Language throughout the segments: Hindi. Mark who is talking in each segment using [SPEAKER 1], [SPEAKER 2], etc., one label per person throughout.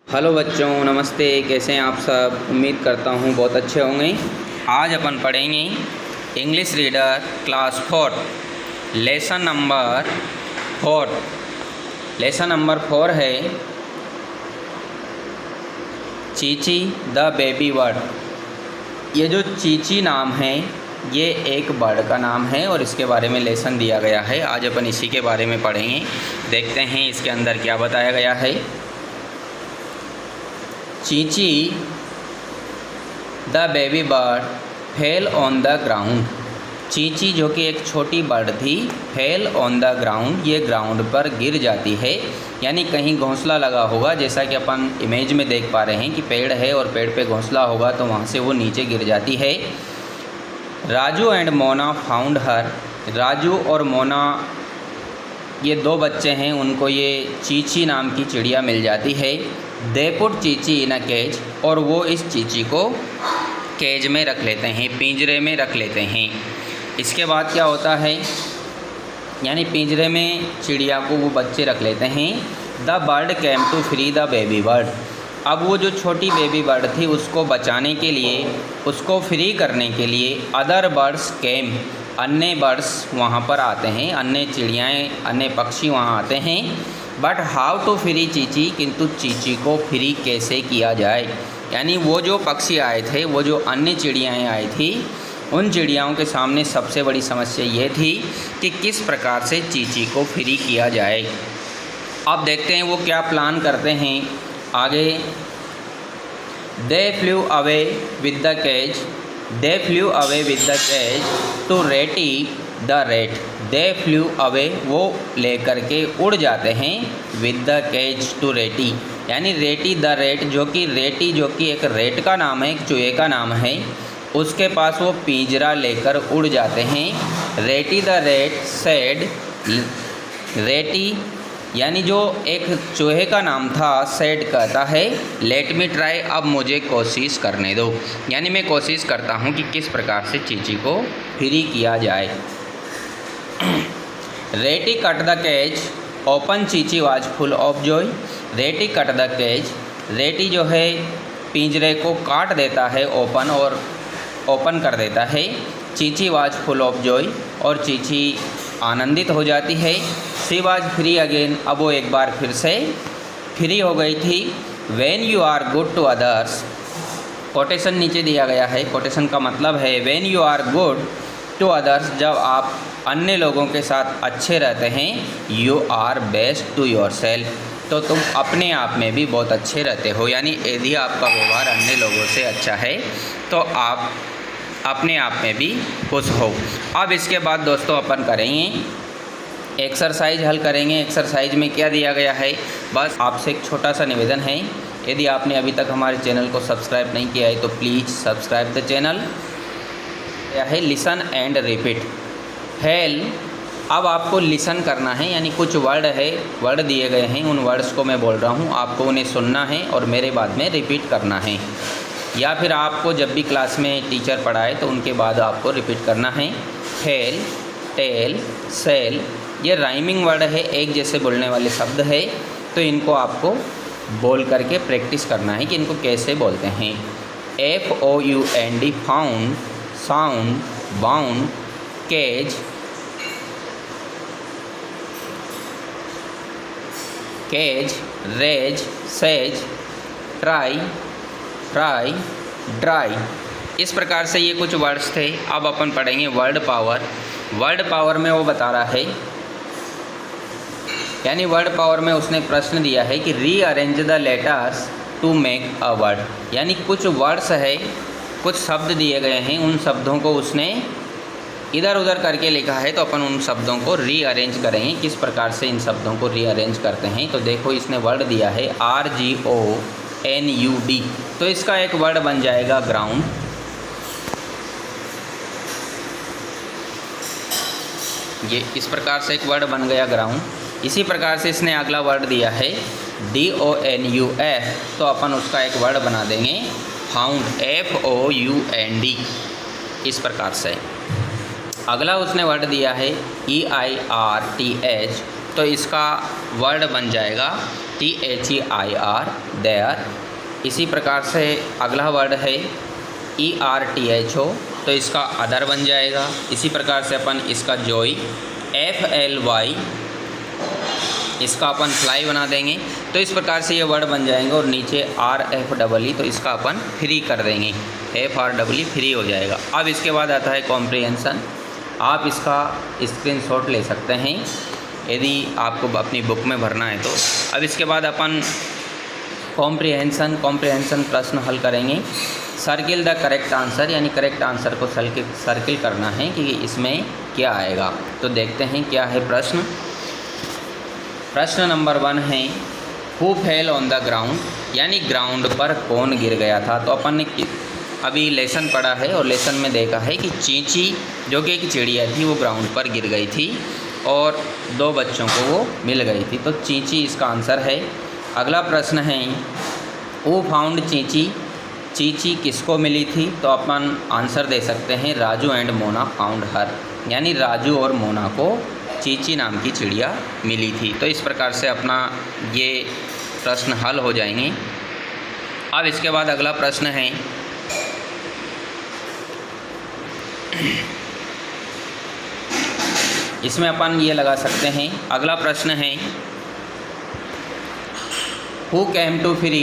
[SPEAKER 1] हेलो बच्चों, नमस्ते। कैसे हैं आप सब? उम्मीद करता हूँ बहुत अच्छे होंगे। आज अपन पढ़ेंगे English reader class 4 lesson number 4। Lesson number 4 है चीची द बेबी बर्ड। ये जो चीची नाम है ये एक बर्ड का नाम है और इसके बारे में लेसन दिया गया है। आज अपन इसी के बारे में पढ़ेंगे। देखते हैं इसके अंदर क्या बताया गया है। Chichi the baby bird fell on the ground. Chichi जो कि एक छोटी बर्ड थी, फेल ऑन द ग्राउंड, ये ग्राउंड पर गिर जाती है। यानी कहीं घोंसला लगा होगा, जैसा कि अपन इमेज में देख पा रहे हैं कि पेड़ है और पेड़ पे घोंसला होगा तो वहाँ से वो नीचे गिर जाती है। Raju and Mona found her. Raju और मोना ये दो बच्चे हैं, उनको ये चीची नाम की चिड़िया मिल जाती है। They put Chichi in a cage, और वो इस चीची को केज में रख लेते हैं, पिंजरे में रख लेते हैं। इसके बाद क्या होता है, यानी पिंजरे में चिड़िया को वो बच्चे रख लेते हैं। The bird came to free the baby bird. अब वो जो छोटी बेबी बर्ड थी उसको बचाने के लिए, उसको फ्री करने के लिए अदर बर्ड्स केम, अन्य बर्ड्स वहाँ पर आते हैं, अन्य चिड़ियाएँ, अन्य पक्षी वहाँ आते हैं। But how to free Chichi, किंतु चीची को फ्री कैसे किया जाए। यानी वो जो पक्षी आए थे, वो जो अन्य चिड़ियाएँ आई थी, उन चिड़ियाओं के सामने सबसे बड़ी समस्या ये थी कि किस प्रकार से चीची को फ्री किया जाए। अब देखते हैं वो क्या प्लान करते हैं आगे। They flew away with the cage, they flew away with the cage to ready the rat. They flew away, वो लेकर के उड़ जाते हैं, विद द केज टू रेटी, यानी रेटी द रेट, जो कि रेटी जो कि एक रेट का नाम है, एक चूहे का नाम है, उसके पास वो पिंजरा लेकर उड़ जाते हैं। रेटी द रेट सेड, रेटी यानी जो एक चूहे का नाम था, सेड कहता है लेट मी ट्राई, अब मुझे कोशिश करने दो। यानी मैं कोशिश करता हूँ कि किस प्रकार से चीची को फ्री किया जाए। रेटी cut the cage open, Chichi was full of Joy. रेटी कट द केज, रेटी जो है पिंजरे को काट देता है, ओपन कर देता है। Chichi was full of Joy, और चीची आनंदित हो जाती है। सी वाज फ्री अगेन, अब वो एक बार फिर से फ्री हो गई थी। When you are good to others, quotation नीचे दिया गया है। कोटेशन का मतलब है when you are good to others, जब आप अन्य लोगों के साथ अच्छे रहते हैं। You are best to yourself, तो तुम अपने आप में भी बहुत अच्छे रहते हो। यानी यदि आपका व्यवहार अन्य लोगों से अच्छा है तो आप अपने आप में भी खुश हो। अब इसके बाद दोस्तों अपन करेंगे एक्सरसाइज, हल करेंगे। एक्सरसाइज में क्या दिया गया है, बस आपसे एक छोटा सा निवेदन है, यदि आपने अभी तक हमारे चैनल को सब्सक्राइब नहीं किया है तो प्लीज़ सब्सक्राइब द चैनल। यह है लिसन एंड रिपीट। हेल, अब आपको लिसन करना है, यानी कुछ वर्ड दिए गए हैं, उन वर्ड्स को मैं बोल रहा हूँ, आपको उन्हें सुनना है और मेरे बाद में रिपीट करना है। या फिर आपको जब भी क्लास में टीचर पढ़ाए तो उनके बाद आपको रिपीट करना है। हेल, टेल, सेल, ये राइमिंग वर्ड है, एक जैसे बोलने वाले शब्द है, तो इनको आपको बोल करके प्रैक्टिस करना है कि इनको कैसे बोलते हैं। FOUND found, sound, bound, cage, cage, rage, sage, try, try, dry. इस प्रकार से ये कुछ वर्ड्स थे। अब अपन पढ़ेंगे वर्ड पावर। वर्ड पावर में वो बता रहा है, यानी वर्ड पावर में उसने प्रश्न दिया है कि rearrange the letters to make a word. यानी कुछ वर्ड्स है, कुछ शब्द दिए गए हैं, उन शब्दों को उसने इधर उधर करके लिखा है, तो अपन उन शब्दों को रीअरेंज करेंगे। किस प्रकार से इन शब्दों को रीअरेंज करते हैं, तो देखो इसने वर्ड दिया है RGOUND, तो इसका एक वर्ड बन जाएगा ग्राउंड। ये इस प्रकार से एक वर्ड बन गया ग्राउंड। इसी प्रकार से इसने अगला वर्ड दिया है DONUF, तो अपन उसका एक वर्ड बना देंगे फाउंड, FOUND। इस प्रकार से अगला उसने वर्ड दिया है EIRTH, तो इसका वर्ड बन जाएगा THEIR देयर। इसी प्रकार से अगला वर्ड है ERTHO, तो इसका अदर बन जाएगा। इसी प्रकार से अपन इसका जोई FLY, इसका अपन फ्लाई बना देंगे। तो इस प्रकार से ये वर्ड बन जाएंगे। और नीचे RFEE, तो इसका अपन फ्री कर देंगे, FREE फ्री हो जाएगा। अब इसके बाद आता है कॉम्प्रिहेंशन। आप इसका स्क्रीनशॉट ले सकते हैं यदि आपको अपनी बुक में भरना है तो। अब इसके बाद अपन कॉम्प्रिहेंशन प्रश्न हल करेंगे। सर्किल द करेक्ट आंसर, यानी करेक्ट आंसर को सर्किल करना है कि इसमें क्या आएगा। तो देखते हैं क्या है प्रश्न। प्रश्न नंबर 1 है who fell on the ground, यानी ग्राउंड पर कौन गिर गया था। तो अपन ने अभी लेसन पढ़ा है और लेसन में देखा है कि चींची जो कि एक चिड़िया थी वो ग्राउंड पर गिर गई थी और 2 बच्चों को वो मिल गई थी। तो चींची इसका आंसर है। अगला प्रश्न है हु फाउंड चींची, चींची किसको मिली थी। तो अपन आंसर दे सकते हैं Raju and Mona found her, यानी राजू और मोना को चींची नाम की चिड़िया मिली थी। तो इस प्रकार से अपना ये प्रश्न हल हो जाएंगे। अब इसके बाद अगला प्रश्न है इसमें अपन ये लगा सकते हैं। अगला प्रश्न है who came to free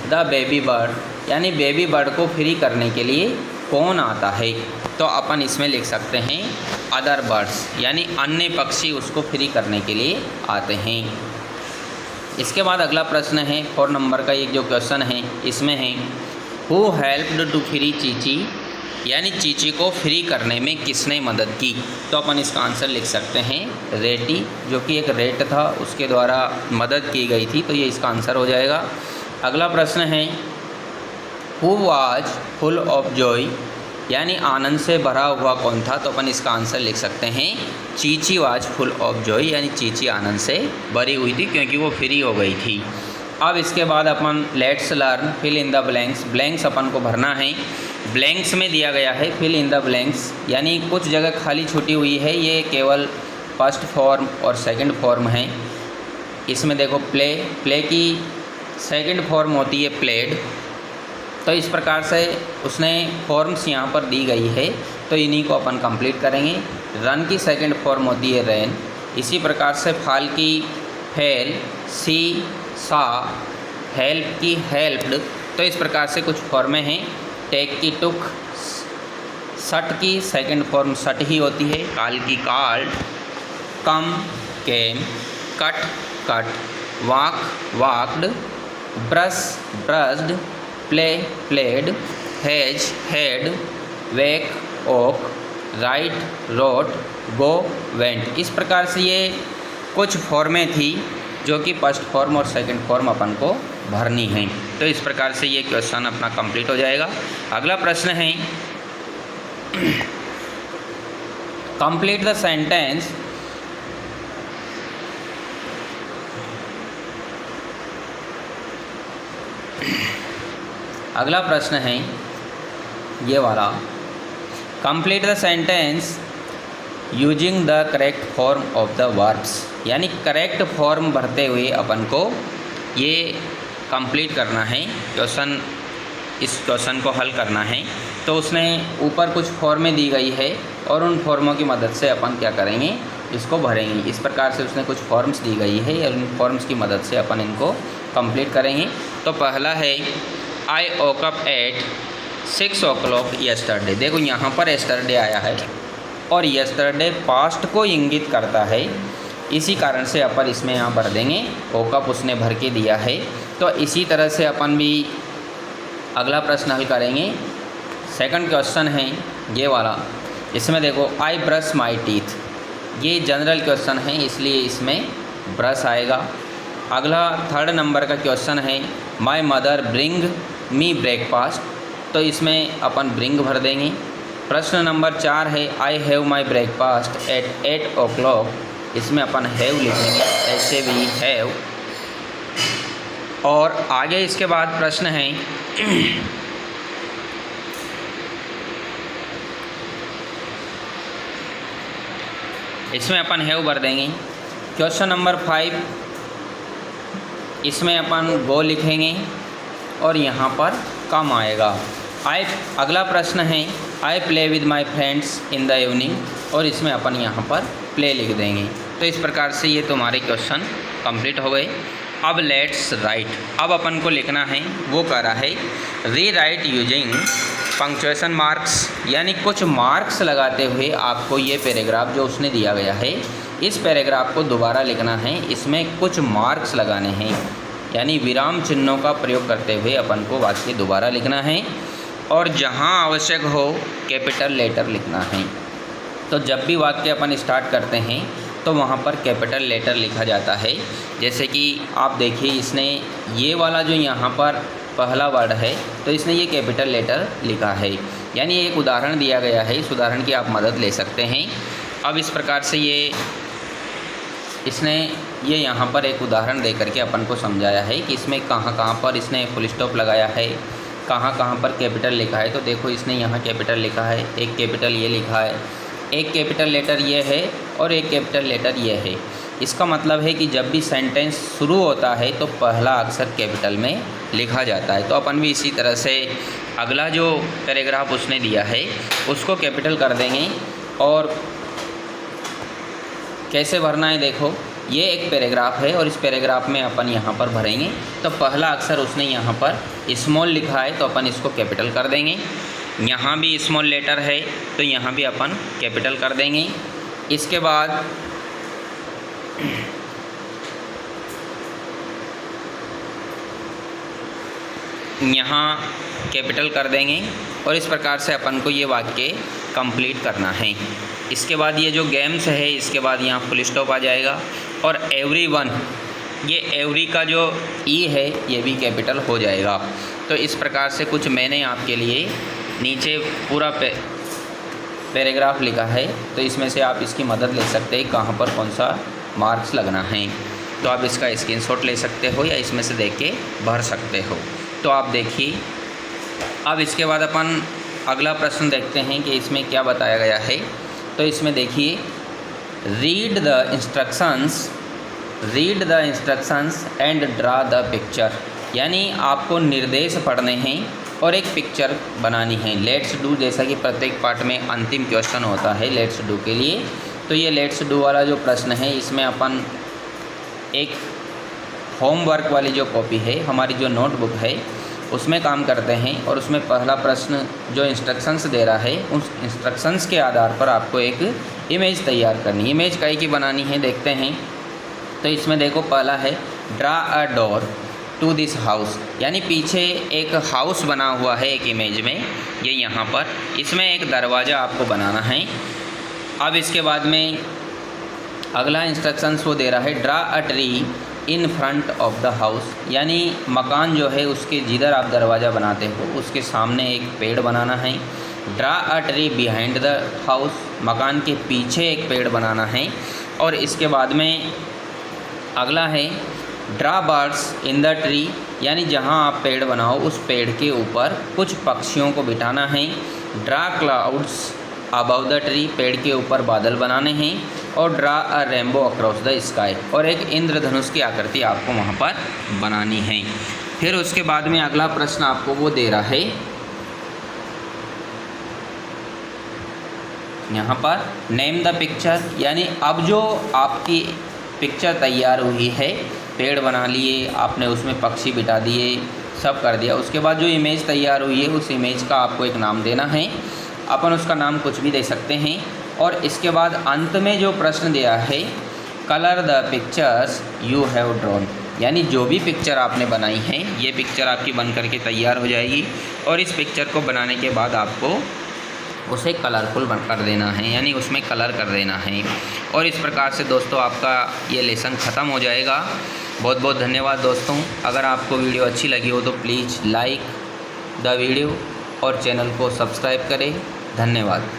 [SPEAKER 1] the baby bird, यानी बेबी बर्ड को फ्री करने के लिए कौन आता है। तो अपन इसमें लिख सकते हैं अदर बर्ड्स, यानी अन्य पक्षी उसको फ्री करने के लिए आते हैं। इसके बाद अगला प्रश्न है 4 नंबर का एक जो क्वेश्चन है इसमें है हु हेल्प्ड टू फ्री चींची, यानी चींची को फ्री करने में किसने मदद की। तो अपन इसका आंसर लिख सकते हैं रेटी, जो कि एक रेट था उसके द्वारा मदद की गई थी। तो ये इसका आंसर हो जाएगा। अगला प्रश्न है who was full of Joy, यानी आनंद से भरा हुआ कौन था। तो अपन इसका आंसर लिख सकते हैं चींची वाज फुल ऑफ जॉय, यानी चींची आनंद से भरी हुई थी क्योंकि वो फ्री हो गई थी। अब इसके बाद अपन let's learn fill in the blanks, blanks अपन को भरना है। ब्लैंक्स में दिया गया है फिल इन द ब्लैंक्स, यानी कुछ जगह खाली छूटी हुई है। ये केवल फर्स्ट फॉर्म और सेकंड फॉर्म है। इसमें देखो प्ले की सेकंड फॉर्म होती है प्लेड। तो इस प्रकार से उसने फॉर्म्स यहाँ पर दी गई है, तो इन्हीं को अपन कंप्लीट करेंगे। रन की सेकंड फॉर्म होती है रैन। इसी प्रकार से फाल की फेल, सी सा, हेल्प की हेल्प्ड। तो इस प्रकार से कुछ फॉर्में हैं। टेक की टुक, सट की सेकंड फॉर्म सट ही होती है। काल की called, come came, cut cut, walk walked, brush brushed, play played, has had, wake woke, write wrote, go went. इस प्रकार से ये कुछ फॉर्में थी जो कि फर्स्ट फॉर्म और सेकंड फॉर्म अपन को भरनी है। तो इस प्रकार से ये क्वेश्चन अपना कंप्लीट हो जाएगा। अगला प्रश्न है कंप्लीट द सेंटेंस अगला प्रश्न है ये वाला complete the sentence using the correct form of the verbs, यानी करेक्ट फॉर्म भरते हुए अपन को ये कंप्लीट करना है क्वेश्चन। इस क्वेश्चन को हल करना है। तो उसने ऊपर कुछ फॉर्में दी गई है और उन फॉर्मों की मदद से अपन क्या करेंगे, इसको भरेंगे। इस प्रकार से उसने कुछ फॉर्म्स दी गई है और उन फॉर्म्स की मदद से अपन इनको कंप्लीट करेंगे। तो पहला है I woke up at 6 o'clock yesterday. देखो यहाँ पर यस्टरडे आया है और यस्टरडे पास्ट को इंगित करता है, इसी कारण से अपन इसमें यहाँ भर देंगे। वोकअप उसने भर के दिया है। तो इसी तरह से अपन भी अगला प्रश्न हल करेंगे। सेकंड क्वेश्चन है ये वाला। इसमें देखो आई ब्रश माई टीथ, ये जनरल क्वेश्चन है इसलिए इसमें ब्रश आएगा। अगला 3rd नंबर का क्वेश्चन है my mother bring me breakfast, तो इसमें अपन ब्रिंग भर देंगे। प्रश्न नंबर 4 है I have my breakfast at 8 o'clock, इसमें अपन हैव लिखेंगे, ऐसे भी हैव। और आगे इसके बाद प्रश्न है इसमें अपन हैव भर देंगे। क्वेश्चन नंबर 5, इसमें अपन गो लिखेंगे और यहाँ पर कम आएगा। अगला प्रश्न है I play with my friends in the evening, और इसमें अपन यहाँ पर प्ले लिख देंगे। तो इस प्रकार से ये तुम्हारे क्वेश्चन कंप्लीट हो गए। अब लेट्स राइट, अब अपन को लिखना है, वो कह रहा है री राइट यूजिंग पंक्चुएशन मार्क्स, यानी कुछ मार्क्स लगाते हुए आपको ये पैराग्राफ जो उसने दिया गया है, इस पैराग्राफ को दोबारा लिखना है। इसमें कुछ मार्क्स लगाने हैं, यानी विराम चिन्हों का प्रयोग करते हुए अपन को वाक्य दोबारा लिखना है, और जहाँ आवश्यक हो कैपिटल लेटर लिखना है। तो जब भी वाक्य अपन स्टार्ट करते हैं तो वहाँ पर कैपिटल लेटर लिखा जाता है। जैसे कि आप देखिए, इसने ये वाला जो यहाँ पर पहला वर्ड है, तो इसने ये कैपिटल लेटर लिखा है, यानी एक उदाहरण दिया गया है। इस उदाहरण की आप मदद ले सकते हैं। अब इस प्रकार से इसने ये यहाँ पर एक उदाहरण दे करके अपन को समझाया है कि इसमें कहाँ कहाँ पर इसने फुल स्टॉप लगाया है, कहाँ कहाँ पर कैपिटल लिखा है। तो देखो, इसने यहाँ कैपिटल लिखा है, एक कैपिटल ये लिखा है, एक कैपिटल लेटर ये है और एक कैपिटल लेटर ये है। इसका मतलब है कि जब भी सेंटेंस शुरू होता है तो पहला अक्षर कैपिटल में लिखा जाता है। तो अपन भी इसी तरह से अगला जो पैराग्राफ उसने दिया है उसको कैपिटल कर देंगे। और कैसे भरना है, देखो, ये एक पैराग्राफ है और इस पैराग्राफ में अपन यहाँ पर भरेंगे। तो पहला अक्षर उसने यहाँ पर स्मॉल लिखा है, तो अपन इसको कैपिटल कर देंगे। यहाँ भी स्मॉल लेटर है तो यहाँ भी अपन कैपिटल कर देंगे। इसके बाद यहाँ कैपिटल कर देंगे, और इस प्रकार से अपन को ये वाक्य कंप्लीट करना है। इसके बाद ये जो गेम्स है, इसके बाद यहाँ फुल स्टॉप आ जाएगा। और एवरीवन, ये एवरी का जो ई है ये भी कैपिटल हो जाएगा। तो इस प्रकार से कुछ मैंने आपके लिए नीचे पूरा पैराग्राफ लिखा है, तो इसमें से आप इसकी मदद ले सकते हैं कहाँ पर कौन सा मार्क्स लगना है। तो आप इसका स्क्रीनशॉट ले सकते हो या इसमें से देख के भर सकते हो। तो आप देखिए, अब इसके बाद अपन अगला प्रश्न देखते हैं कि इसमें क्या बताया गया है। तो इसमें देखिए, read the instructions and draw the picture, यानी आपको निर्देश पढ़ने हैं और एक पिक्चर बनानी है। लेट्स डू, जैसा कि प्रत्येक पार्ट में अंतिम क्वेश्चन होता है लेट्स डू के लिए, तो ये लेट्स डू वाला जो प्रश्न है, इसमें अपन एक होमवर्क वाली जो कॉपी है, हमारी जो नोटबुक है, उसमें काम करते हैं। और उसमें पहला प्रश्न जो इंस्ट्रक्शंस दे रहा है, उस इंस्ट्रक्शंस के आधार पर आपको एक इमेज तैयार करनी है। इमेज कई की बनानी है, देखते हैं। तो इसमें देखो, पहला है draw a door to this house, यानी पीछे एक हाउस बना हुआ है एक इमेज में, ये यहाँ पर, इसमें एक दरवाज़ा आपको बनाना है। अब इसके बाद में अगला इंस्ट्रक्शंस वो दे रहा है draw a tree in front of the house, यानी मकान जो है उसके जिधर आप दरवाज़ा बनाते हो उसके सामने एक पेड़ बनाना है। Draw a tree behind the house, मकान के पीछे एक पेड़ बनाना है। और इसके बाद में अगला है draw birds in the tree, यानी जहाँ आप पेड़ बनाओ उस पेड़ के ऊपर कुछ पक्षियों को बिठाना है। Draw clouds above the tree, पेड़ के ऊपर बादल बनाने हैं। और draw a rainbow across the sky, और एक इंद्रधनुष की आकृति आपको वहाँ पर बनानी है। फिर उसके बाद में अगला प्रश्न आपको वो दे रहा है यहाँ पर नेम द पिक्चर, यानी अब जो आपकी पिक्चर तैयार हुई है, पेड़ बना लिए आपने, उसमें पक्षी बिठा दिए, सब कर दिया। उसके बाद जो इमेज तैयार हुई है उस इमेज का आपको एक नाम देना है। अपन उसका नाम कुछ भी दे सकते हैं। और इसके बाद अंत में जो प्रश्न दिया है colour the pictures you have drawn, यानी जो भी पिक्चर आपने बनाई है ये पिक्चर आपकी बन करके तैयार हो जाएगी। और इस पिक्चर को बनाने के बाद आपको उसे कलरफुल कर देना है, यानी उसमें कलर कर देना है। और इस प्रकार से दोस्तों आपका ये लेसन ख़त्म हो जाएगा। बहुत बहुत धन्यवाद दोस्तों। अगर आपको वीडियो अच्छी लगी हो तो प्लीज़ लाइक द वीडियो और चैनल को सब्सक्राइब करें। धन्यवाद।